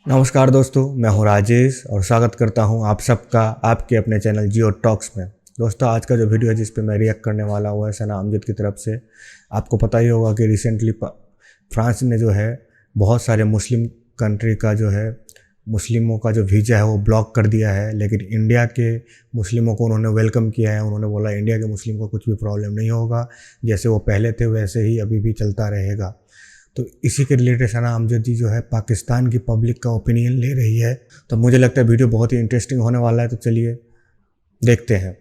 नमस्कार दोस्तों, मैं हूं राजेश और स्वागत करता हूं आप सबका आपके अपने चैनल जियो टॉक्स में। दोस्तों, आज का जो वीडियो है जिस पे मैं रिएक्ट करने वाला हूं है सना अमजद की तरफ से। आपको पता ही होगा कि रिसेंटली फ्रांस ने जो है बहुत सारे मुस्लिम कंट्री का जो है मुस्लिमों का जो वीज़ा है वो ब्लॉक कर दिया है, लेकिन इंडिया के मुस्लिमों को उन्होंने वेलकम किया है। उन्होंने बोला इंडिया के मुस्लिम को कुछ भी प्रॉब्लम नहीं होगा, जैसे वो पहले थे वैसे ही अभी भी चलता रहेगा। तो इसी के रिलेटेड सना अमजद जी जो है पाकिस्तान की पब्लिक का ओपिनियन ले रही है। तो मुझे लगता है वीडियो बहुत ही इंटरेस्टिंग होने वाला है, तो चलिए देखते हैं।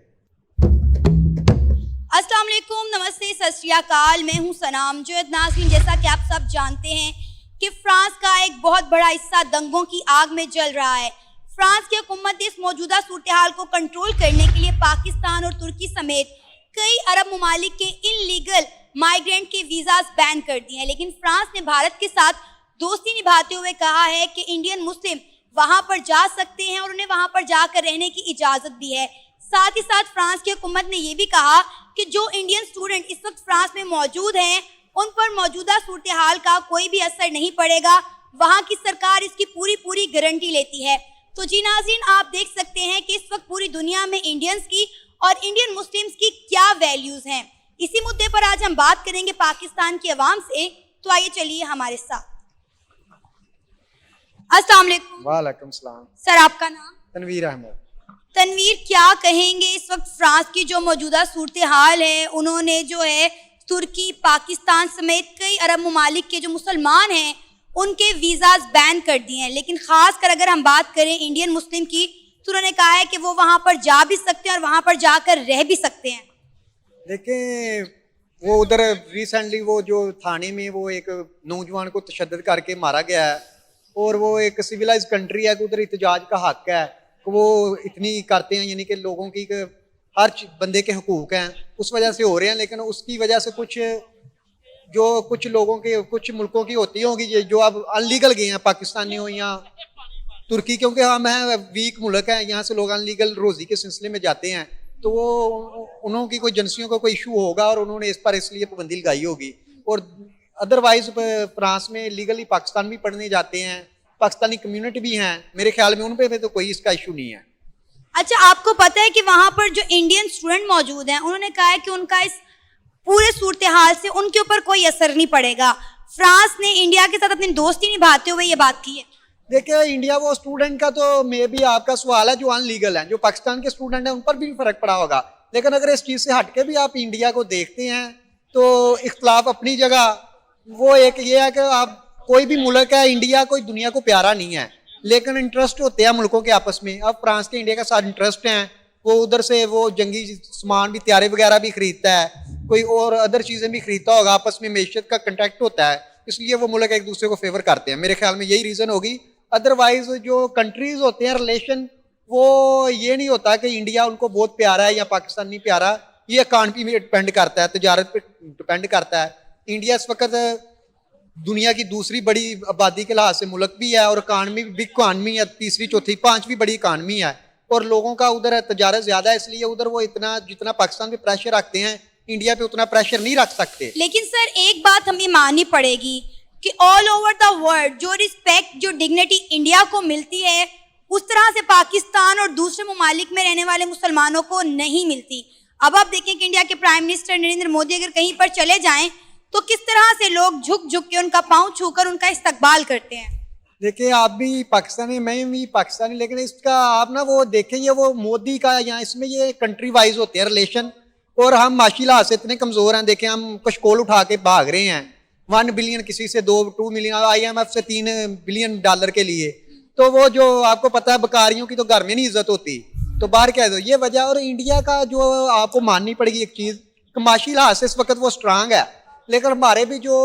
अस्सलाम वालेकुम, नमस्ते, सत श्री अकाल। मैं हूं सना अमजद। नाज़रीन, जैसा कि आप सब जानते हैं कि फ्रांस का एक बहुत बड़ा हिस्सा दंगों की आग में जल रहा है। फ्रांस की हुकूमत ने इस मौजूदा सूरत हाल को कंट्रोल करने के लिए पाकिस्तान और तुर्की समेत कई अरब ममालिक के इनलीगल माइग्रेंट के वीज़ाज बैन कर दिए हैं, लेकिन फ्रांस ने भारत के साथ दोस्ती निभाते हुए कहा है कि इंडियन मुस्लिम वहां पर जा सकते हैं और उन्हें वहां पर जाकर रहने की इजाज़त भी है। साथ ही साथ फ्रांस की हुकूमत ने यह भी कहा कि जो इंडियन स्टूडेंट इस वक्त फ्रांस में मौजूद हैं उन पर मौजूदा सूरत हाल का कोई भी असर नहीं पड़ेगा। वहाँ की सरकार इसकी पूरी गारंटी लेती है। तो जी नाज़रीन, आप देख सकते हैं कि इस वक्त पूरी दुनिया में इंडियंस की और इंडियन मुस्लिम्स की क्या वैल्यूज़ हैं। इसी मुद्दे पर आज हम बात करेंगे पाकिस्तान की आवाम से। तो आइए चलिए हमारे साथ। अस्सलाम वालेकुम। वालेकुम सलाम। सर, आपका नाम? तनवीर अहमद। तनवीर, क्या कहेंगे इस वक्त फ्रांस की जो मौजूदा सूरत हाल है, उन्होंने जो है तुर्की, पाकिस्तान समेत कई अरब ममालिक के जो मुसलमान हैं उनके वीज़ाज बैन कर दिए हैं, लेकिन ख़ासकर अगर हम बात करें इंडियन मुस्लिम की तो उन्होंने कहा है कि वो वहाँ पर जा भी सकते हैं और वहाँ पर जाकर रह भी सकते हैं। देखिए, वो उधर रिसेंटली वो जो थाने में वो एक नौजवान को तशद्दुद करके मारा गया है और वो एक सिविलाइज कंट्री है कि उधर एहतजाज का हक है कि वो इतनी करते हैं, यानी कि लोगों की हर बंदे के हकूक़ हैं, उस वजह से हो रहे हैं। लेकिन उसकी वजह से कुछ लोगों के कुछ मुल्कों की होती होंगी जो अब अनलीगल गए हैं, पाकिस्तानी हो या तुर्की, क्योंकि हम हैं वीक मुल्क है, यहाँ से लोग अनलीगल रोज़ी के सिलसिले में जाते हैं, तो वो उन्होंने की कोई एजेंसियों का कोई इशू होगा और उन्होंने इस पर इसलिए पाबंदी लगाई होगी। और अदरवाइज फ्रांस में लीगली पाकिस्तान भी पढ़ने जाते हैं, पाकिस्तानी कम्युनिटी भी हैं, मेरे ख्याल में उन पे तो कोई इसका इशू नहीं है। अच्छा, आपको पता है कि वहाँ पर जो इंडियन स्टूडेंट मौजूद हैं उन्होंने कहा है कि उनका इस पूरे सूरत हाल से उनके ऊपर कोई असर नहीं पड़ेगा। फ्रांस ने इंडिया के साथ अपनी दोस्ती निभाते हुए ये बात की है। देखिए, इंडिया वो स्टूडेंट का तो मे भी आपका सवाल है जो अनलीगल है, जो पाकिस्तान के स्टूडेंट हैं उन पर भी फर्क पड़ा होगा, लेकिन अगर इस चीज़ से हट के भी आप इंडिया को देखते हैं तो इख्तलाफ अपनी जगह। वो एक ये है कि आप कोई भी मुल्क है, इंडिया कोई दुनिया को प्यारा नहीं है, लेकिन इंटरेस्ट होते हैं मुल्कों के आपस में। अब फ्रांस के इंडिया के साथ इंटरेस्ट हैं, वो उधर से वो जंगी सामान भी, तैयारे वगैरह भी खरीदता है, कोई और अदर चीज़ें भी खरीदता होगा, आपस में मैशियत का कंटेक्ट होता है, इसलिए वो मुल्क एक दूसरे को फेवर करते हैं। मेरे ख्याल में यही रीज़न होगी। अदरवाइज जो कंट्रीज़ होते हैं रिलेशन, वो ये नहीं होता कि इंडिया उनको बहुत प्यारा है या पाकिस्तान नहीं प्यारा, ये इकानमी में डिपेंड करता है, तजारत पे डिपेंड करता है। इंडिया इस वक्त दुनिया की दूसरी बड़ी आबादी के लिहाज से मुल्क भी है और इकानमी बिग इकानमी है, तीसरी चौथी पांचवी बड़ी इकानमी है, और लोगों का उधर तजारत ज़्यादा है, इसलिए उधर वो इतना जितना पाकिस्तान पे प्रेशर रखते हैं इंडिया पे उतना प्रेशर नहीं रख सकते। लेकिन सर, एक बात हमें माननी पड़ेगी कि ऑल ओवर द वर्ल्ड जो रिस्पेक्ट, जो डिग्निटी इंडिया को मिलती है उस तरह से पाकिस्तान और दूसरे ममालिक में रहने वाले मुसलमानों को नहीं मिलती। अब आप देखें कि इंडिया के प्राइम मिनिस्टर नरेंद्र मोदी अगर कहीं पर चले जाएं तो किस तरह से लोग झुक झुक के उनका पांव छूकर उनका इस्तकबाल करते हैं। देखिए, आप भी पाकिस्तानी, मैं भी पाकिस्तानी, लेकिन इसका आप ना वो देखें, ये वो मोदी का यहाँ इसमें ये कंट्री वाइज होते हैं रिलेशन, और हम माशी लिहाज से इतने कमज़ोर हैं। देखें, हम कशकोल उठा के भाग रहे हैं, 1 बिलियन किसी से 2 मिलियन, IMF से 3 बिलियन डॉलर के लिए। तो वो जो आपको पता है बकारियों की तो घर में नहीं इज्जत होती, तो बाहर क्या है, ये वजह। और इंडिया का जो आपको माननी पड़ेगी एक चीज़, माशी लिहाज से इस वक्त वो स्ट्रांग है, लेकिन हमारे भी जो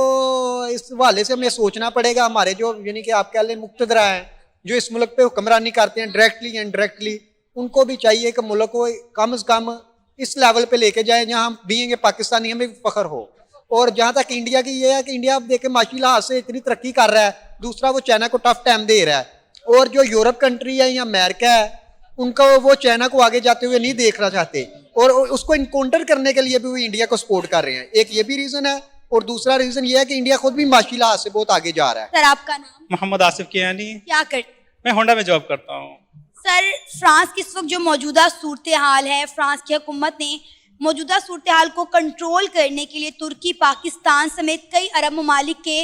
इस हवाले से हमें सोचना पड़ेगा, हमारे जो यानी कि आप कह लें मुक्तदरा हैं जो इस मुल्क पे हुक्मरानी करते हैं डायरेक्टली या इनडायरेक्टली, उनको भी चाहिए कि मुल्क को कम से कम इस लेवल पे लेके जाए जहाँ हम बीइंग पाकिस्तानी हमें फ़ख्र हो। और जहाँ तक इंडिया की ये है कि इंडिया अब देखे माशी लिहाज से इतनी तरक्की कर रहा है, दूसरा वो चाइना को टफ टाइम दे रहा है, और जो यूरोप कंट्री है या अमेरिका है उनका वो चाइना को आगे जाते हुए नहीं देखना चाहते, और उसको इनकाउंटर करने के लिए भी वो इंडिया को सपोर्ट कर रहे हैं। एक ये भी रीज़न है और दूसरा रीज़न ये है कि इंडिया खुद भी माशी लिहाज से बहुत आगे जा रहा है। सर आपका नाम? मोहम्मद आसिफ कियानी। क्या करते? मैं होंडा में जॉब करता हूँ। सर फ्रांस की इस वक्त जो मौजूदा सूरत हाल है, फ्रांस की हुकूमत ने मौजूदा सूरत हाल को कंट्रोल करने के लिए तुर्की, पाकिस्तान समेत कई अरब ममालिक के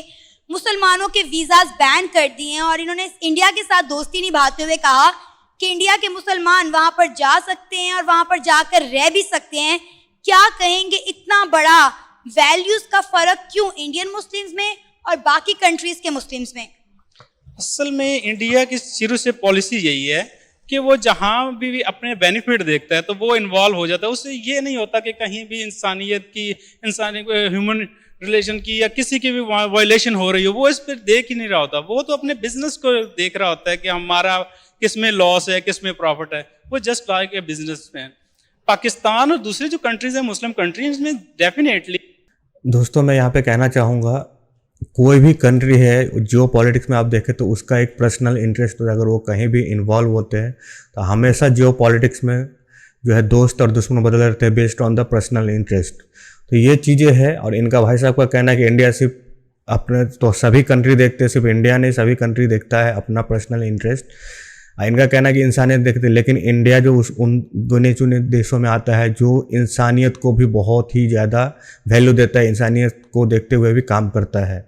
मुसलमानों के वीज़ाज बैन कर दिए हैं और इन्होंने इंडिया के साथ दोस्ती निभाते हुए कहा कि इंडिया के मुसलमान वहाँ पर जा सकते हैं और वहाँ पर जाकर रह भी सकते हैं। क्या कहेंगे, इतना बड़ा वैल्यूज़ का फ़र्क क्यों इंडियन मुस्लिम्स में और बाकी कंट्रीज़ के मुस्लिम्स में? असल में इंडिया की शुरू से पॉलिसी यही है कि वो जहाँ भी अपने बेनिफिट देखता है तो वो इन्वॉल्व हो जाता है। उससे ये नहीं होता कि कहीं भी इंसानियत की, इंसानी ह्यूमन रिलेशन की या किसी की भी वायलेशन हो रही हो, वो इस पर देख ही नहीं रहा होता। वो तो अपने बिजनेस को देख रहा होता है कि हमारा किस में लॉस है, किस में प्रॉफिट है। वो just like a business man. Pakistan और दूसरी जो कंट्रीज हैं, मुस्लिम कंट्रीज में डेफिनेटली। दोस्तों मैं यहाँ पे कहना चाहूँगा, कोई भी कंट्री है जियो पॉलिटिक्स में आप देखें तो उसका एक पर्सनल इंटरेस्ट होता है। अगर वो कहीं भी इन्वॉल्व होते हैं तो हमेशा जियो पॉलिटिक्स में जो है दोस्त और दुश्मन बदल रहते हैं based on the personal interest. तो ये चीज़ें हैं। और इनका भाई साहब का कहना है कि इंडिया सिर्फ अपने, तो सभी कंट्री देखते हैं, सिर्फ इंडिया नहीं सभी कंट्री देखता है अपना पर्सनल इंटरेस्ट। इनका कहना है कि इंसानियत देखते हैं, लेकिन इंडिया जो उन गिने चुने देशों में आता है जो इंसानियत को भी बहुत ही ज़्यादा वैल्यू देता है, इंसानियत को देखते हुए भी काम करता है।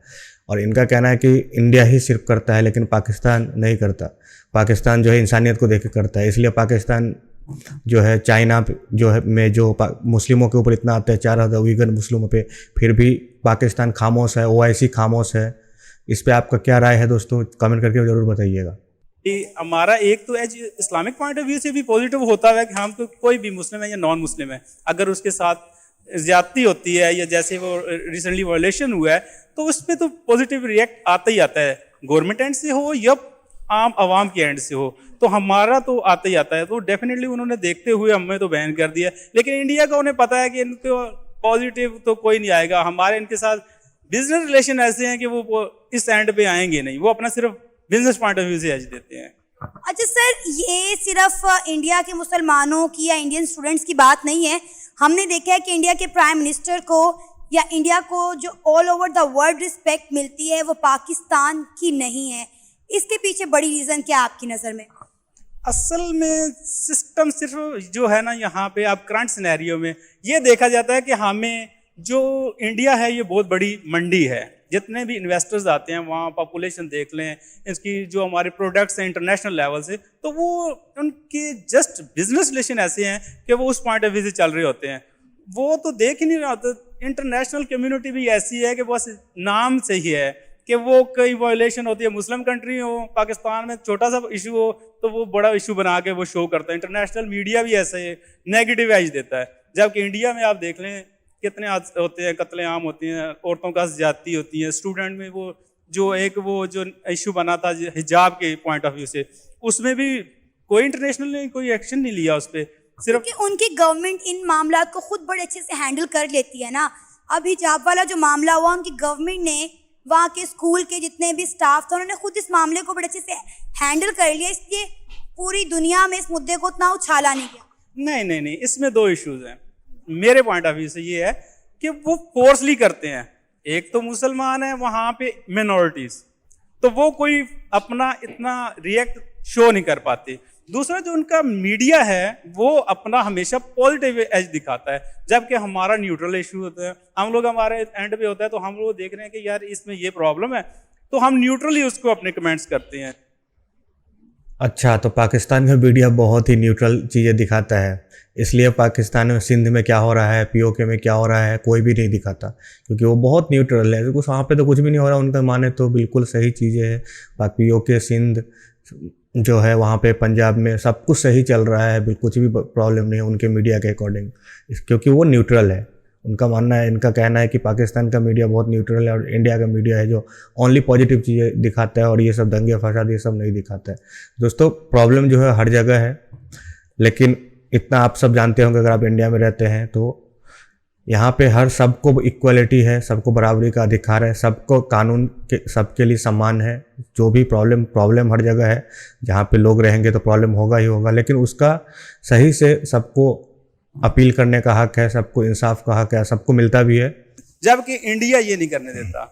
और इनका कहना है कि इंडिया ही सिर्फ करता है लेकिन पाकिस्तान नहीं करता। पाकिस्तान जो है इंसानियत को देख के करता है, इसलिए पाकिस्तान जो है चाइना जो है में जो मुस्लिमों के ऊपर इतना अत्याचार होता है, उइगर मुस्लिमों पे, फिर भी पाकिस्तान खामोश है, OIC खामोश है। इस पे आपका क्या राय है दोस्तों, कमेंट करके ज़रूर बताइएगा। हमारा एक तो as Islamic point of view से भी पॉजिटिव होता है कि हम तो कोई भी मुस्लिम है या नॉन मुस्लिम है, अगर उसके साथ ज्यादती होती है या जैसे वो रिसेंटली वायलेशन हुआ है तो उस पर तो पॉजिटिव रिएक्ट आता ही आता है, गवर्नमेंट एंड से हो या आम आवाम के एंड से हो, तो हमारा तो आता ही आता है। तो डेफिनेटली उन्होंने देखते हुए हमें तो बैन कर दिया। लेकिन इंडिया का उन्हें पता है कि इनको पॉजिटिव तो कोई नहीं आएगा। हमारे इनके साथ बिजनेस रिलेशन ऐसे हैं कि वो इस एंड पे आएंगे नहीं, वो अपना सिर्फ बिजनेस पॉइंट ऑफ व्यू से एज देते हैं। अच्छा सर, ये सिर्फ इंडिया के मुसलमानों की या इंडियन स्टूडेंट्स की बात नहीं है। हमने देखा है कि इंडिया के प्राइम मिनिस्टर को या इंडिया को जो all over the world respect मिलती है वो पाकिस्तान की नहीं है। इसके पीछे बड़ी रीज़न क्या है आपकी नज़र में? असल में सिस्टम सिर्फ जो है ना, यहाँ पे आप करंट सिनेरियो में ये देखा जाता है कि हमें जो इंडिया है ये बहुत बड़ी मंडी है, जितने भी इन्वेस्टर्स आते हैं वहाँ पॉपुलेशन देख लें, इसकी जो हमारे प्रोडक्ट्स हैं इंटरनेशनल लेवल से, तो वो उनके जस्ट बिजनेस रिलेशन ऐसे हैं कि वो उस पॉइंट ऑफ व्यू से चल रहे होते हैं। वो तो देख ही नहीं रहा होता। इंटरनेशनल कम्युनिटी भी ऐसी है कि बस नाम से ही है कि वो कई वायलेशन होती है। मुस्लिम कंट्री हो, पाकिस्तान में छोटा सा इशू हो तो वो बड़ा इशू बना के वो शो करता है। इंटरनेशनल मीडिया भी ऐसे है, नेगेटिव एज देता है। जबकि इंडिया में आप देख लें कितने होते हैं, कत्लेआम होती हैं, औरतों का ज्यादती होती है। स्टूडेंट में वो जो इशू बना था हिजाब के पॉइंट ऑफ व्यू से, उसमें भी कोई इंटरनेशनल ने कोई एक्शन नहीं लिया उस पर। सिर्फ क्योंकि उनकी गवर्नमेंट इन मामलात को खुद बड़े अच्छे से हैंडल कर लेती है ना। अब हिजाब वाला जो मामला हुआ, उनकी गवर्नमेंट ने वहाँ के स्कूल के जितने भी स्टाफ थे उन्होंने खुद इस मामले को बड़े अच्छे से हैंडल कर लिया, इसलिए पूरी दुनिया में इस मुद्दे को उतना उछाला नहीं गया। नहीं, इसमें दो इश्यूज हैं मेरे पॉइंट ऑफ व्यू से। ये है कि वो फोर्सली करते हैं। एक तो मुसलमान है वहाँ पे मिनॉरिटीज, तो वो कोई अपना इतना रिएक्ट शो नहीं कर पाते। दूसरा जो उनका मीडिया है वो अपना हमेशा पॉजिटिव एज दिखाता है, जबकि हमारा न्यूट्रल इशू होता है। हम लोग हमारे एंड पे होता है तो हम लोग देख रहे हैं कि यार इसमें ये प्रॉब्लम है, तो हम न्यूट्रली उसको अपने कमेंट्स करते हैं। अच्छा, तो पाकिस्तान का मीडिया बहुत ही न्यूट्रल चीज़ें दिखाता है, इसलिए पाकिस्तान में सिंध में क्या हो रहा है, POK में क्या हो रहा है, कोई भी नहीं दिखाता, क्योंकि वो बहुत न्यूट्रल है। कुछ वहाँ पे तो कुछ भी नहीं हो रहा, उनका माने तो बिल्कुल सही चीज़ें हैं। POK सिंध जो है वहाँ पे पंजाब में सब कुछ सही चल रहा है, कुछ भी प्रॉब्लम नहीं है उनके मीडिया के अकॉर्डिंग, क्योंकि वो न्यूट्रल है। उनका मानना है, इनका कहना है कि पाकिस्तान का मीडिया बहुत न्यूट्रल है और इंडिया का मीडिया है जो ओनली पॉजिटिव चीज़ें दिखाता है और ये सब दंगे फसाद ये सब नहीं दिखाता है। दोस्तों प्रॉब्लम जो है हर जगह है, लेकिन इतना आप सब जानते होंगे अगर आप इंडिया में रहते हैं तो यहाँ पे हर सबको इक्वलिटी है, सबको बराबरी का अधिकार है, सबको कानून के सबके लिए समान है। जो भी प्रॉब्लम हर जगह है, जहाँ पे लोग रहेंगे तो प्रॉब्लम होगा ही होगा, लेकिन उसका सही से सबको अपील करने का हक है, सबको इंसाफ का हक है, सबको मिलता भी है। जबकि इंडिया ये नहीं करने देता।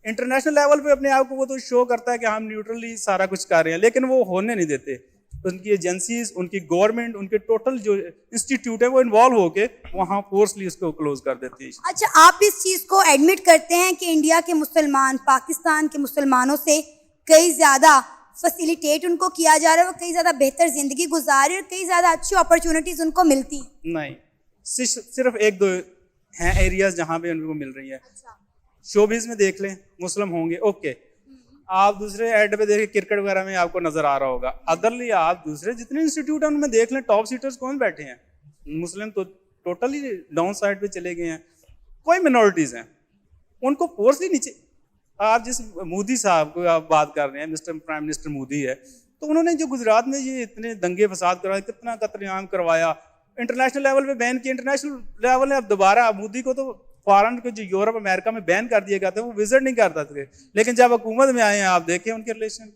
इंटरनेशनल लेवल पे अपने आप को वो तो शो करता है कि हम न्यूट्रली सारा कुछ कर रहे हैं, लेकिन वो होने नहीं देते। उनकी एजेंसीज, उनकी गवर्नमेंट, उनके टोटल जो इंस्टीट्यूट है वो इन्वॉल्व होके वहाँ फोर्सली उसको क्लोज कर देती है। अच्छा, आप इस चीज़ को एडमिट करते हैं कि इंडिया के मुसलमान पाकिस्तान के मुसलमानों से कई ज़्यादा फैसिलिटेट उनको किया जा रहा है, वो कई ज़्यादा बेहतर ज़िंदगी गुजार रहे हैं और कई ज़्यादा अच्छी अपॉर्चुनिटीज़ उनको मिलती हैं? नहीं, सिर्फ एक दो हैं एरियाज जहाँ पे उनको मिल रही है। शोबिज में देख लें, मुस्लिम होंगे, ओके। आप दूसरे एड पे देखिए, क्रिकेट वगैरह में आपको नजर आ रहा होगा। अदरली आप दूसरे जितने इंस्टीट्यूट हैं उनमें देख लें, टॉप सीटर्स कौन बैठे हैं? मुस्लिम तो टोटली डाउन साइड पे चले गए हैं। कोई मिनॉरिटीज हैं, उनको फोर्स ही नीचे। आप जिस मोदी साहब को आप बात कर रहे हैं, मिस्टर प्राइम मिनिस्टर मोदी है, तो उन्होंने जो गुजरात में ये इतने दंगे फसाद करवाए, कितना कत्लेआम करवाया, इंटरनेशनल लेवल पे बैन किया। इंटरनेशनल लेवल ने अब दोबारा मोदी को तो फॉरेन के जो यूरोप अमेरिका में बैन कर दिए गए थे, वो विजिट नहीं करता थे, लेकिन जब हुकूमत में आए हैं आप देखें उनके रिलेशन,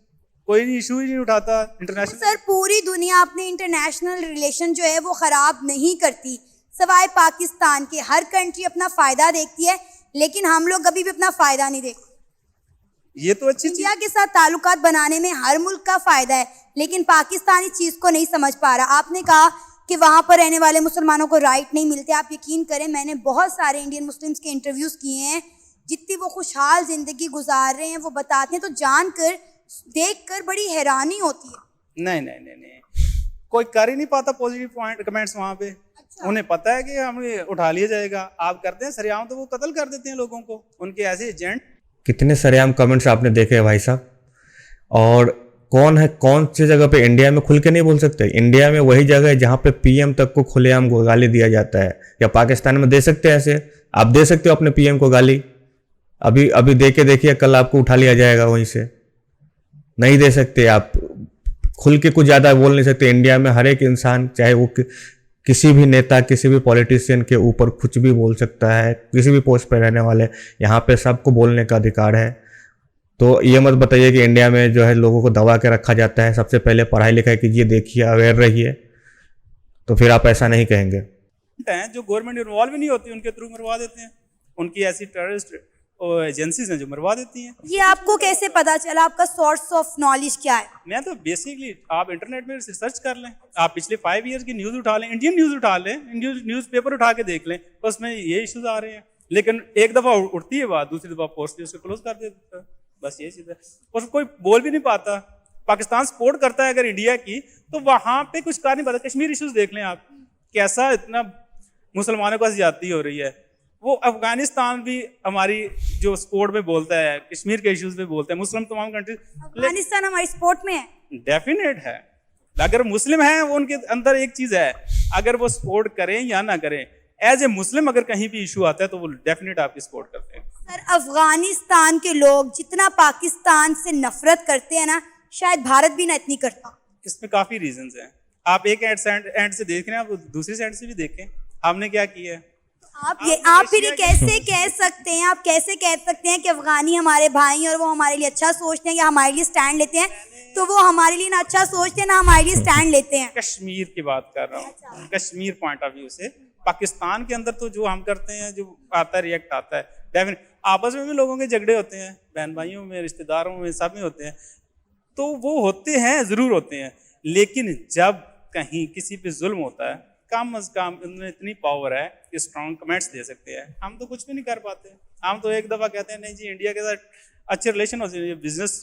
कोई इशू ही नहीं उठाता इंटरनेशनल। सर, पूरी दुनिया अपने इंटरनेशनल रिलेशन जो है वो ख़राब नहीं करती, सवाए पाकिस्तान के। हर कंट्री अपना फ़ायदा देखती है, लेकिन हम लोग कभी भी अपना फ़ायदा नहीं देखते। ये तो अच्छी चीज। इंडिया के साथ ताल्लुकात बनाने में हर मुल्क का फ़ायदा है, लेकिन पाकिस्तान इस चीज़ को नहीं समझ पा रहा। आपने कहा कि वहाँ पर रहने वाले मुसलमानों को राइट नहीं मिलते। आप यकीन करें, मैंने बहुत सारे इंडियन मुस्लिम्स के इंटरव्यूज़ किए हैं, जितनी वो खुशहाल ज़िंदगी गुजार रहे हैं वो बताते हैं, तो जानकर देखकर बड़ी हैरानी होती है। नहीं, कोई कर ही नहीं पाता पॉजिटिव पॉइंट कमेंट्स वहाँ पे। अच्छा। उन्हें पता है कि हमें उठा लिया जाएगा। आप करते हैं सरेआम, तो वो कत्ल कर देते हैं लोगों को, उनके ऐसे एजेंट। कितने सरेआम कमेंट्स आपने देखे हैं भाई साहब। और कौन है, कौन सी जगह पे इंडिया में खुल के नहीं बोल सकते? इंडिया में वही जगह है जहाँ पे पीएम तक को खुलेआम गाली दिया जाता है। या पाकिस्तान में दे सकते हैं ऐसे? आप दे सकते हो अपने पीएम को गाली? अभी दे के देखिए, कल आपको उठा लिया जाएगा वहीं से। नहीं दे सकते आप, खुल के कुछ ज़्यादा बोल नहीं सकते। इंडिया में हर एक इंसान, चाहे वो किसी भी नेता, किसी भी पॉलिटिशियन के ऊपर कुछ भी बोल सकता है, किसी भी पोस्ट पर रहने वाले, यहाँ पे सबको बोलने का अधिकार है। तो ये मत बताइए कि इंडिया में जो है लोगों को दबा के रखा जाता है। सबसे पहले पढ़ाई लिखाई कीजिए, देखिए, अवेयर रहिए, तो फिर आप ऐसा नहीं कहेंगे। जो गवर्नमेंट इन्वॉल्व नहीं होती उनके थ्रू मरवा देते हैं। उनकी ऐसी टेररिस्ट एजेंसीज हैं जो मरवा देती हैं। ये आपको कैसे पता चला? आपका सोर्स ऑफ नॉलेज क्या है? मैं तो बेसिकली, आप इंटरनेट में रिसर्च कर लें, आप पिछले 5 ईयर की न्यूज़ उठा लें, इंडियन न्यूज़ उठा लें, न्यूज़पेपर उठा के देख लें, तो उसमें ये इश्यूज आ रहे हैं। लेकिन एक दफ़ा उठती है बात, दूसरी दफ़ा फोर्सली उसको क्लोज कर देता है। बस ये चीज़ है, और कोई बोल भी नहीं पाता। पाकिस्तान सपोर्ट करता है अगर इंडिया की, तो वहाँ पे कुछ कर नहीं पाता। कश्मीर इश्यूज देख लें आप, कैसा इतना मुसलमानों को ज्यादती हो रही है। वो अफगानिस्तान भी हमारी जो स्पोर्ट में बोलता है, कश्मीर के इश्यूज में बोलता है, मुस्लिम तमाम कंट्रीज। अफगानिस्तान हमारी स्पोर्ट में है, डेफिनेट है। अगर मुस्लिम है, वो उनके अंदर एक चीज है, अगर वो सपोर्ट करें या ना करें, एज ए मुस्लिम अगर कहीं भी इशू आता है तो वो डेफिनेट आपकी सपोर्ट करते हैं। सर, अफगानिस्तान के लोग जितना पाकिस्तान से नफरत करते हैं ना, शायद भारत भी ना इतनी करता। इसमें काफी रीजंस हैं। आप एक एंड से देख रहे हैं, आप दूसरी साइड से भी देखें, हमने क्या किया है। आप फिर ये कैसे कह सकते हैं, आप कैसे कह सकते हैं कि अफगानी हमारे भाई हैं और वो हमारे लिए अच्छा सोचते हैं या हमारे लिए स्टैंड लेते हैं? तो वो हमारे लिए ना अच्छा सोचते हैं ना हमारे लिए स्टैंड लेते हैं। कश्मीर की बात कर रहा हूँ, कश्मीर पॉइंट ऑफ व्यू से। पाकिस्तान के अंदर तो जो हम करते हैं, जो आता है, रिएक्ट आता है, डेफिनेट आपस में भी लोगों के झगड़े होते हैं, बहन भाइयों में, रिश्तेदारों में, सब में होते हैं, तो वो होते हैं, ज़रूर होते हैं। लेकिन जब कहीं किसी पे जुल्म होता है, कम अज कम उनमें इतनी पावर है कि स्ट्रॉन्ग कमेंट्स दे सकते हैं। हम तो कुछ भी नहीं कर पाते। हम तो एक दफ़ा कहते हैं नहीं जी इंडिया के साथ अच्छे रिलेशन होते हैं, बिजनेस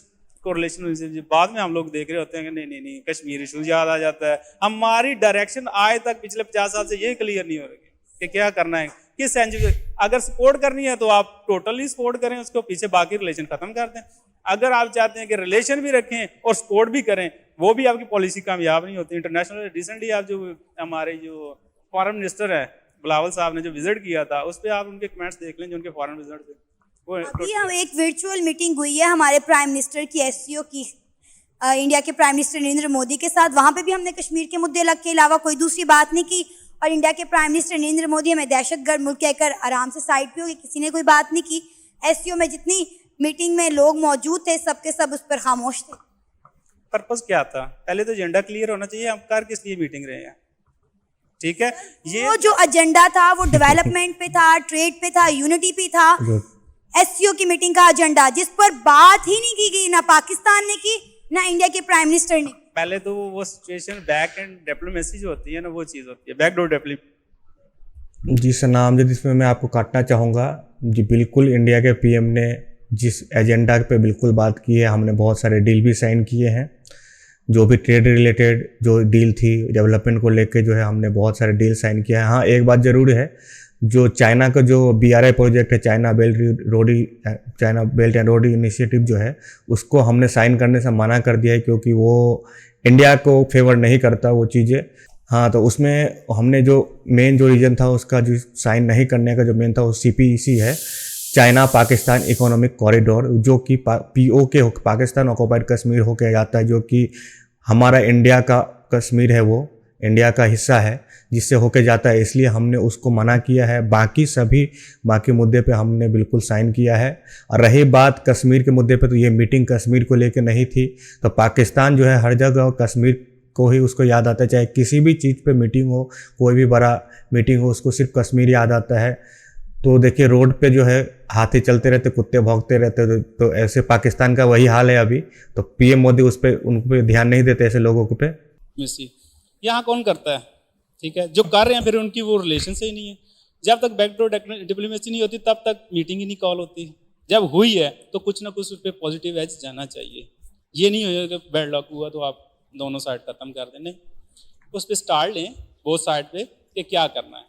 को रिलेशन होती है, बाद में हम लोग देख रहे होते हैं कि नहीं कश्मीर इशू याद आ जाता है। हमारी डायरेक्शन आज तक पिछले 50 साल से ये क्लियर नहीं हो रही कि क्या करना है, किस एनजीओ। अगर सपोर्ट करनी है तो आप टोटली सपोर्ट करें उसको, पीछे बाकी रिलेशन खत्म कर दें। अगर आप चाहते हैं कि रिलेशन भी रखें और सपोर्ट भी करें, वो भी आपकी पॉलिसी कामयाब नहीं होती। इंटरनेशनल रिसेंटली आप जो हमारे जो फॉरेन मिनिस्टर है बिलावल साहब ने जो विजिट किया था, उस पर आप उनके कमेंट्स देख लें जो उनके फॉरेन विजिट थे। वो अभी हम एक वर्चुअल मीटिंग हुई है हमारे प्राइम मिनिस्टर की, एससीओ की, इंडिया के प्राइम मिनिस्टर नरेंद्र मोदी के साथ। वहाँ पे भी हमने कश्मीर के मुद्दे के अलावा कोई दूसरी बात नहीं की, और इंडिया के प्राइम मिनिस्टर नरेंद्र मोदी हमें दहशतगर्द मुल्क कहकर आराम से साइड पे हो गए, किसी ने कोई बात नहीं की। एससीओ में जितनी मीटिंग में लोग मौजूद थे, सबके सब उस पर खामोश थे। पर्पस क्या था? पहले तो एजेंडा क्लियर होना चाहिए, हम कर किस लिए मीटिंग रहे हैं। ठीक है। ये वो जो एजेंडा था वो डेवलपमेंट पे था, ट्रेड पे था, यूनिटी पे था, जो एससीओ की मीटिंग का एजेंडा, जिस पर बात ही नहीं की गई, ना पाकिस्तान ने की ना इंडिया के प्राइम मिनिस्टर ने। पहले तो वो सिचुएशन बैक एंड डिप्लोमेसी जो होती है ना, वो चीज़ होती है, बैकडोर डिप्लोमेसी। जी सनाम जी, इसमें मैं आपको काटना चाहूँगा जी। बिल्कुल इंडिया के पीएम ने जिस एजेंडा पे बिल्कुल बात की है, हमने बहुत सारे डील भी साइन किए हैं। जो भी ट्रेड रिलेटेड जो डील थी, डेवलपमेंट को लेके जो है हमने बहुत सारे डील साइन किया है। हाँ, एक बात ज़रूर है, जो चाइना का जो BRI प्रोजेक्ट है, China belt and road initiative जो है, उसको हमने साइन करने से मना कर दिया है, क्योंकि वो इंडिया को फेवर नहीं करता वो चीज़ें। हाँ, तो उसमें हमने जो मेन जो रीज़न था उसका जो साइन नहीं करने का जो मेन था वो CPEC है, चाइना पाकिस्तान इकोनॉमिक कॉरिडोर, जो कि POK पाकिस्तान ऑक्युपाइड कश्मीर होकर जाता है, जो कि हमारा इंडिया का कश्मीर है, वो इंडिया का हिस्सा है जिससे होके जाता है। इसलिए हमने उसको मना किया है। बाकी मुद्दे पे हमने बिल्कुल साइन किया है। और रही बात कश्मीर के मुद्दे पे, तो ये मीटिंग कश्मीर को लेके नहीं थी। तो पाकिस्तान जो है हर जगह कश्मीर को ही उसको याद आता है, चाहे किसी भी चीज़ पे मीटिंग हो, कोई भी बड़ा मीटिंग हो, उसको सिर्फ कश्मीर याद आता है। तो देखिए, रोड पे जो है हाथी चलते रहते, कुत्ते भौंकते रहते, तो ऐसे पाकिस्तान का वही हाल है अभी। तो PM मोदी उन पे ध्यान नहीं देते ऐसे लोगों पे। मिसी यहाँ कौन करता है, ठीक है, जो कर रहे हैं फिर उनकी वो रिलेशन से ही नहीं है। जब तक बैकडोर डिप्लोमेसी नहीं होती तब तक मीटिंग ही नहीं कॉल होती। जब हुई है तो कुछ ना कुछ उस पर पॉजिटिव एज जाना चाहिए। ये नहीं होगा कि बैड लक हुआ तो आप दोनों साइड खत्म कर दें, नहीं, उस पर स्टार्ट लें बोथ साइड पे कि क्या करना है।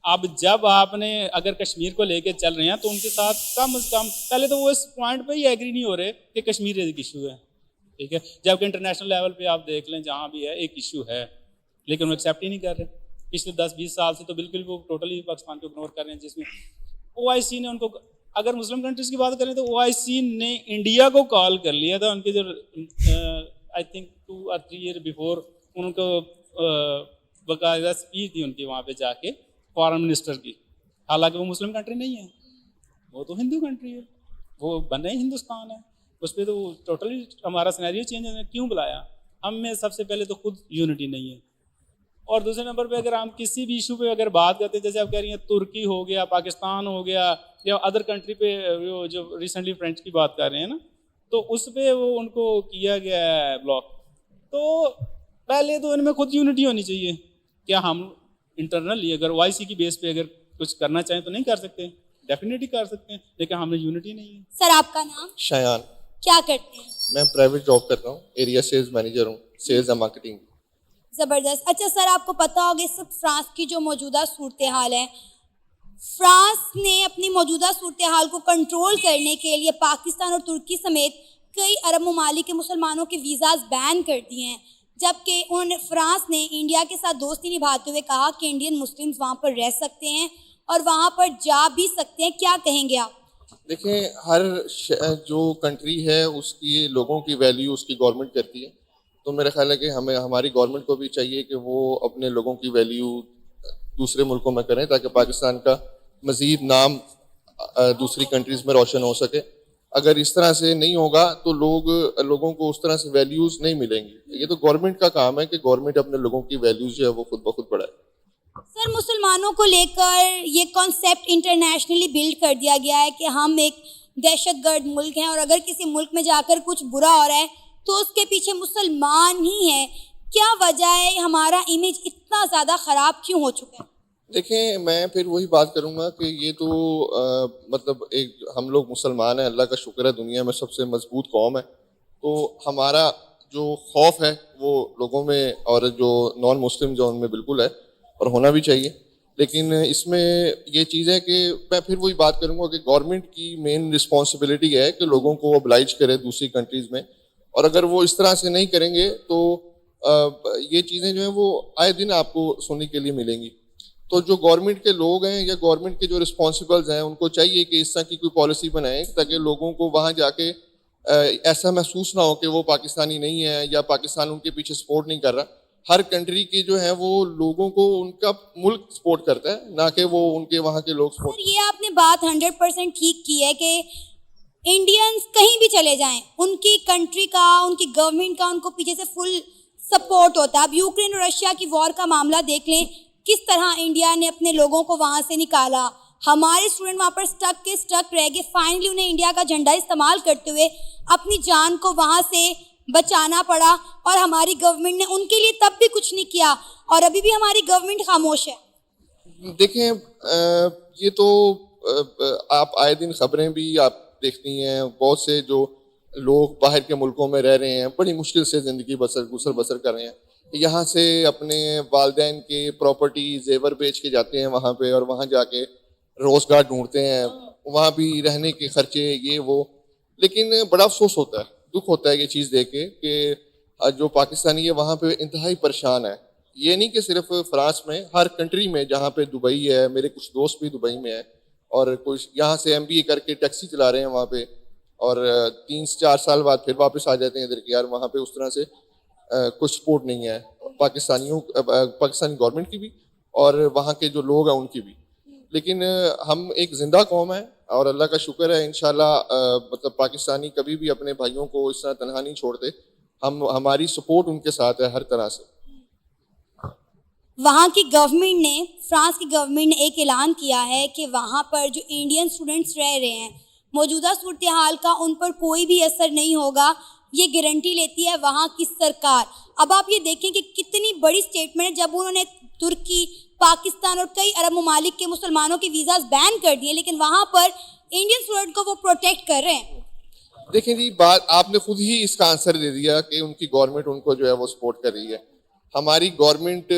अब जब आपने अगर कश्मीर को लेके चल रहे हैं तो उनके साथ कम से कम पहले तो वो इस पॉइंट पे ही एग्री नहीं हो रहे कि कश्मीर एक इशू है, ठीक है, जबकि इंटरनेशनल लेवल पे आप देख लें जहाँ भी है एक इशू है, लेकिन वो एक्सेप्ट ही नहीं कर रहे। पिछले 10-20 साल से तो बिल्कुल वो टोटली पाकिस्तान को इग्नोर कर रहे हैं, जिसमें OIC ने उनको, अगर मुस्लिम कंट्रीज़ की बात करें तो OIC ने इंडिया को कॉल कर लिया था उनके जो I think 2 or 3 years before, उनको बाकायदा स्पीच थी उनकी वहाँ पे जाके फॉरेन मिनिस्टर की। हालांकि वो मुस्लिम कंट्री नहीं है, वो तो हिंदू कंट्री है, वो बने ही हिंदुस्तान है, उस पर तो टोटली हमारा सिनेरियो चेंज है। क्यों बुलाया? हम में सबसे पहले तो खुद यूनिटी नहीं है, और दूसरे नंबर पे अगर हम किसी भी इशू पे अगर बात करते हैं, जैसे आप कह रही हैं तुर्की हो गया, पाकिस्तान हो गया, या अदर कंट्री पे वो जो रिसेंटली फ्रेंच की बात कर रहे हैं ना, तो उस पर वो उनको किया गया है ब्लॉक। तो पहले तो इनमें खुद यूनिटी होनी चाहिए। क्या हम इंटरनली अगर OIC की बेस पे अगर कुछ करना चाहें तो नहीं कर सकते? डेफिनेटली कर सकते हैं, लेकिन हमें यूनिटी नहीं है। सर, आपका नाम? शयान। क्या करते हैं? मैं प्राइवेट जॉब करता हूँ, एरिया सेल्स मैनेजर हूँ, सेल्स एंड मार्केटिंग। ज़बरदस्त। अच्छा सर, आपको पता होगा इस सब फ्रांस की जो मौजूदा सूरत हाल है, फ्रांस ने अपनी मौजूदा सूरत हाल को कंट्रोल करने के लिए पाकिस्तान और तुर्की समेत कई अरब ममालिक के मुसलमानों के वीज़ाज बैन कर दिए हैं, जबकि उन्होंने फ्रांस ने इंडिया के साथ दोस्ती निभाते हुए कहा कि इंडियन मुस्लिम्स वहाँ पर रह सकते हैं और वहाँ पर जा भी सकते हैं। क्या कहेंगे आप? देखिए, जो कंट्री है उसकी लोगों की वैल्यू उसकी गवर्नमेंट करती है। तो मेरा ख्याल है कि हमारी गवर्नमेंट को भी चाहिए कि वो अपने लोगों की वैल्यू दूसरे मुल्कों में करें, ताकि पाकिस्तान का मज़ीद नाम दूसरी कंट्रीज़ में रोशन हो सके। अगर इस तरह से नहीं होगा तो लोगों को उस तरह से वैल्यूज़ नहीं मिलेंगी। ये तो गवर्नमेंट का काम है कि गवर्नमेंट अपने लोगों की वैल्यूज़ जो है वो खुद ब खुद बढ़ाए। सर, मुसलमानों को लेकर ये कॉन्सेप्ट इंटरनेशनली बिल्ड कर दिया गया है कि हम एक दहशतगर्द मुल्क हैं, और अगर किसी मुल्क में जाकर कुछ बुरा हो रहा है तो उसके पीछे मुसलमान ही हैं। क्या वजह है, हमारा इमेज इतना ज़्यादा ख़राब क्यों हो चुका है? देखें, मैं फिर वही बात करूंगा कि ये तो मतलब एक हम लोग मुसलमान हैं, अल्लाह का शुक्र है दुनिया में सबसे मजबूत कौम है। तो हमारा जो खौफ है वो लोगों में और जो नॉन मुस्लिम जो उनमें बिल्कुल है, और होना भी चाहिए। लेकिन इसमें ये चीज़ है कि मैं फिर वही बात करूंगा कि गवर्नमेंट की मेन रिस्पॉन्सिबिलिटी है कि लोगों को oblige करे दूसरी कंट्रीज़ में, और अगर वो इस तरह से नहीं करेंगे तो ये चीज़ें जो हैं वो आए दिन आपको सुनने के लिए मिलेंगी। तो जो गवर्नमेंट के लोग हैं या गवर्नमेंट के जो रिस्पॉन्सिबल्स हैं उनको चाहिए कि इस तरह की कोई पॉलिसी बनाएं ताकि लोगों को वहाँ जाके ऐसा महसूस ना हो कि वो पाकिस्तानी नहीं है या पाकिस्तान उनके पीछे सपोर्ट नहीं कर रहा। हर कंट्री के जो है वो लोगों को उनका मुल्क सपोर्ट करता है, ना कि वो उनके वहाँ के लोग सपोर्ट। सर, ये आपने बात 100% ठीक की है कि इंडियंस कहीं भी चले जाएं, उनकी कंट्री का, उनकी गवर्नमेंट का उनको पीछे से फुल सपोर्ट होता है। अब यूक्रेन और रशिया की वॉर का मामला देख लें, किस तरह इंडिया ने अपने लोगों को वहाँ से निकाला, हमारे स्टूडेंट वहाँ पर स्टक रह गए, फाइनली उन्हें इंडिया का झंडा इस्तेमाल करते हुए अपनी जान को वहाँ से बचाना पड़ा और हमारी गवर्नमेंट ने उनके लिए तब भी कुछ नहीं किया और अभी भी हमारी गवर्नमेंट खामोश है। देखें, ये तो आप आए दिन खबरें भी आप देखती हैं, बहुत से जो लोग बाहर के मुल्कों में रह रहे हैं बड़ी मुश्किल से ज़िंदगी गुजर बसर कर रहे हैं, यहाँ से अपने वालिदैन के प्रॉपर्टी जेवर बेच के जाते हैं वहाँ पे और वहाँ जाके रोज़गार ढूंढते हैं, वहाँ भी रहने के खर्चे ये वो। लेकिन बड़ा अफसोस होता है, दुख होता है ये चीज़ देख के कि जो पाकिस्तानी है वहाँ पे इंतहाई परेशान है। ये नहीं कि सिर्फ फ्रांस में, हर कंट्री में, जहाँ पे दुबई है, मेरे कुछ दोस्त भी दुबई में है और कुछ यहाँ से MBA करके टैक्सी चला रहे हैं वहाँ पे और 3-4 साल बाद फिर वापस आ जाते हैं इधर कि यार वहाँ पे उस तरह से कुछ सपोर्ट नहीं है पाकिस्तानी गवर्नमेंट की भी और वहाँ के जो लोग हैं उनकी भी। लेकिन हम एक ज़िंदा कौम है और अल्लाह का शुक्र है, इंशाल्लाह मतलब पाकिस्तानी कभी भी अपने भाइयों को इस तरह तनहा नहीं छोड़ते। हमारी सपोर्ट उनके साथ है हर तरह से। वहाँ की गवर्नमेंट ने, फ्रांस की गवर्नमेंट ने एक ऐलान किया है कि वहाँ पर जो इंडियन स्टूडेंट्स रह रहे हैं, मौजूदा सूरत हाल का उन पर कोई भी असर नहीं होगा, ये गारंटी लेती है वहाँ की सरकार। अब आप ये देखें कि कितनी बड़ी स्टेटमेंट है, जब उन्होंने तुर्की, पाकिस्तान और कई अरब ममालिक के मुसलमानों के वीज़ाज बैन कर दिए, लेकिन वहाँ पर इंडियन स्टूडेंट को वो प्रोटेक्ट कर रहे हैं। देखें जी, बात आपने खुद ही इसका आंसर दे दिया कि उनकी गवर्नमेंट उनको जो है वो सपोर्ट कर रही है। हमारी गवर्नमेंट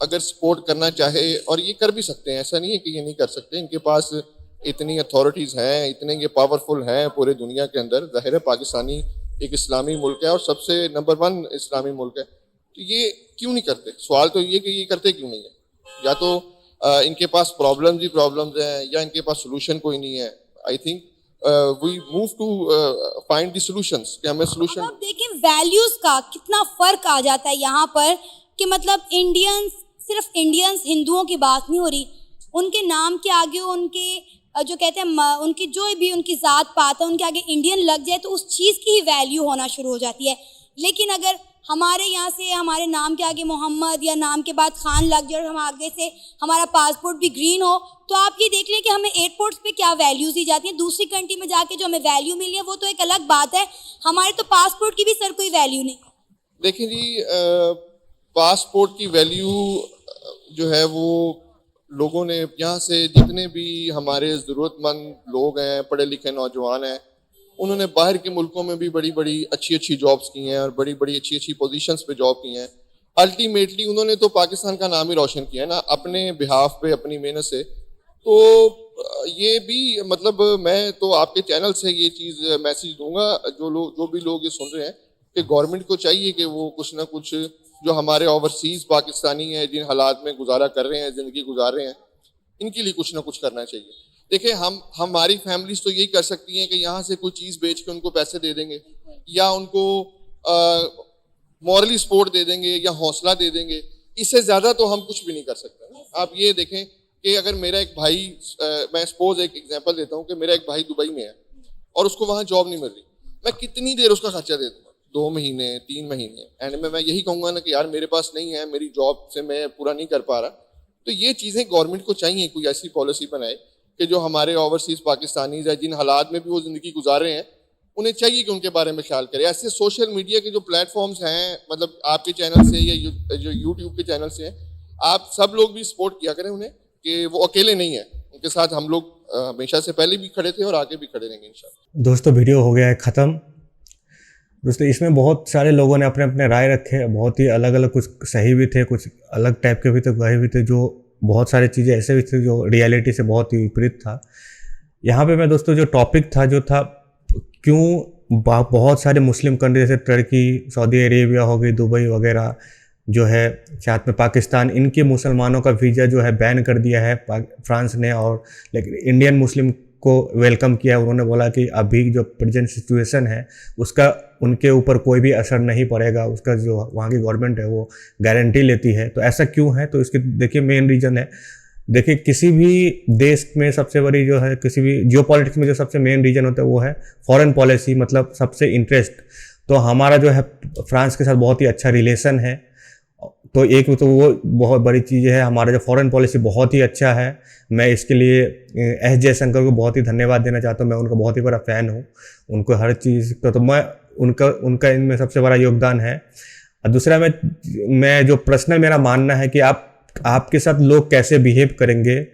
अगर सपोर्ट करना चाहे, और ये कर भी सकते हैं, ऐसा नहीं है कि ये नहीं कर सकते, इनके पास इतनी अथॉरिटीज़ हैं, इतने ये पावरफुल हैं पूरे दुनिया के अंदर। ज़ाहिर है पाकिस्तानी एक इस्लामी मुल्क है और सबसे नंबर 1 इस्लामी मुल्क है, तो ये क्यों नहीं करते? सवाल तो ये कि ये करते क्यों नहीं है? या तो इनके पास प्रॉब्लम्स हैं या इनके पास सोल्यूशन कोई नहीं है। I think we move to find the solutions कि हमें सोल्यूशन। आप देखें वैल्यूज़ का कितना फ़र्क आ जाता है यहाँ पर कि मतलब सिर्फ इंडियंस हिंदुओं की बात नहीं हो रही, उनके नाम के आगे उनके जो कहते हैं उनकी जो भी उनकी ज़ात पात है उनके आगे इंडियन लग जाए तो उस चीज़ की ही वैल्यू होना शुरू हो जाती है। लेकिन अगर हमारे यहाँ से हमारे नाम के आगे मोहम्मद या नाम के बाद खान लग जाए और हम आगे से हमारा पासपोर्ट भी ग्रीन हो, तो आप ये देख लें कि हमें एयरपोर्ट्स पे क्या वैल्यूज़ दी जाती हैं। दूसरी कंट्री में जाके जो हमें वैल्यू मिली है वो तो एक अलग बात है, हमारे तो पासपोर्ट की भी सर कोई वैल्यू नहीं। देखिए जी, पासपोर्ट की वैल्यू जो है वो लोगों ने यहाँ से जितने भी हमारे ज़रूरतमंद लोग हैं, पढ़े लिखे नौजवान हैं, उन्होंने बाहर के मुल्कों में भी बड़ी बड़ी अच्छी जॉब्स की हैं और बड़ी बड़ी अच्छी पोजीशंस पे जॉब की हैं। अल्टीमेटली उन्होंने तो पाकिस्तान का नाम ही रोशन किया है ना अपने बिहाफ पे, अपनी मेहनत से। तो ये भी मतलब मैं तो आपके चैनल से ये चीज़ मैसेज दूंगा, जो भी लोग ये सुन रहे हैं, कि गवर्नमेंट को चाहिए कि वो कुछ ना कुछ जो हमारे ओवरसीज़ पाकिस्तानी हैं जिन हालात में गुजारा कर रहे हैं, ज़िंदगी गुजार रहे हैं, इनके लिए कुछ ना कुछ करना चाहिए। देखिए, हमारी फैमिलीज तो यही कर सकती हैं कि यहाँ से कोई चीज़ बेच के उनको पैसे दे देंगे या उनको मॉरली सपोर्ट दे देंगे या हौसला दे देंगे। इससे ज़्यादा तो हम कुछ भी नहीं कर सकते। आप ये देखें कि अगर मेरा एक भाई, मैं सपोज एक एग्जांपल देता हूँ कि मेरा एक भाई दुबई में है और उसको वहाँ जॉब नहीं मिल रही, मैं कितनी देर उसका खर्चा दे दूँगा? 2 महीने, 3 महीने, एंड में मैं यही कहूँगा ना कि यार मेरे पास नहीं है, मेरी जॉब से मैं पूरा नहीं कर पा रहा। तो ये चीज़ें गवर्नमेंट को चाहिए, कोई ऐसी पॉलिसी बनाए कि जो हमारे ओवरसीज़ पाकिस्तानीज़ है जिन हालात में भी वो ज़िंदगी गुजार रहे हैं, उन्हें चाहिए कि उनके बारे में ख्याल करें। ऐसे सोशल मीडिया के जो प्लेटफॉर्म्स हैं, मतलब आपके चैनल से या जो यूट्यूब के चैनल से हैं, आप सब लोग भी सपोर्ट किया करें उन्हें कि वो अकेले नहीं है, उनके साथ हम लोग हमेशा से पहले भी खड़े थे और आगे भी खड़े रहेंगे इंशाल्लाह। दोस्तों, वीडियो हो गया है ख़त्म। दोस्तों, इसमें बहुत सारे लोगों ने अपने अपने राय रखे, बहुत ही अलग अलग, कुछ सही भी थे, कुछ अलग टाइप के भी थे, गए भी थे, जो बहुत सारी चीज़ें ऐसे भी थे जो रियलिटी से बहुत ही विपरीत था। यहाँ पे मैं दोस्तों जो टॉपिक था जो था, क्यों बहुत सारे मुस्लिम कंट्री जैसे टर्की, सऊदी अरेबिया हो गई, दुबई वगैरह जो है, साथ में पाकिस्तान, इनके मुसलमानों का वीज़ा जो है बैन कर दिया है फ्रांस ने, और लेकिन इंडियन मुस्लिम को वेलकम किया। उन्होंने बोला कि अभी जो प्रेजेंट सिचुएशन है उसका उनके ऊपर कोई भी असर नहीं पड़ेगा, उसका जो वहाँ की गवर्नमेंट है वो गारंटी लेती है। तो ऐसा क्यों है? तो इसके देखिए मेन रीज़न है, देखिए किसी भी देश में सबसे बड़ी जो है, किसी भी जियोपॉलिटिक्स में जो सबसे मेन रीज़न होता है वो है फॉरेन पॉलिसी, मतलब सबसे इंटरेस्ट। तो हमारा जो है फ्रांस के साथ बहुत ही अच्छा रिलेशन है, तो एक तो वो बहुत बड़ी चीज़ है। हमारा जो फॉरेन पॉलिसी बहुत ही अच्छा है। मैं इसके लिए एस जयशंकर को बहुत ही धन्यवाद देना चाहता हूँ। मैं उनका बहुत ही बड़ा फ़ैन हूँ। उनको हर चीज़ का तो मैं उनका इनमें सबसे बड़ा योगदान है। और दूसरा मैं जो पर्सनल मेरा मानना है कि आपके साथ लोग कैसे बिहेव करेंगे,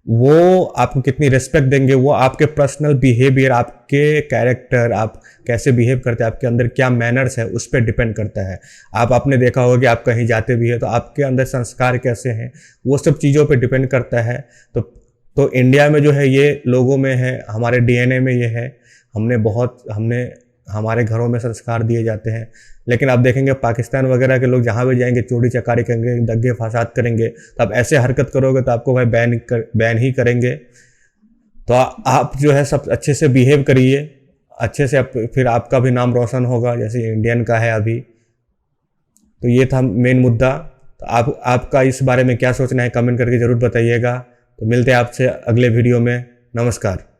वो आपको कितनी रिस्पेक्ट देंगे, वो आपके पर्सनल बिहेवियर, आपके कैरेक्टर, आप कैसे बिहेव करते हैं, आपके अंदर क्या मैनर्स है, उस पर डिपेंड करता है। आपने देखा होगा कि आप कहीं जाते भी है तो आपके अंदर संस्कार कैसे हैं, वो सब चीज़ों पे डिपेंड करता है। तो इंडिया में जो है ये लोगों में है, हमारे डीएनए में ये है। हमारे घरों में संस्कार दिए जाते हैं। लेकिन आप देखेंगे पाकिस्तान वगैरह के लोग जहाँ भी जाएंगे चोरी चकारी करेंगे, दंगे फसाद करेंगे। तो आप ऐसे हरकत करोगे तो आपको भाई बैन ही करेंगे। तो आप जो है सब अच्छे से बिहेव करिए, अच्छे से फिर आपका भी नाम रोशन होगा जैसे इंडियन का है अभी। तो ये था मेन मुद्दा। तो आपका इस बारे में क्या सोचना है कमेंट करके ज़रूर बताइएगा। तो मिलते हैं आपसे अगले वीडियो में। नमस्कार।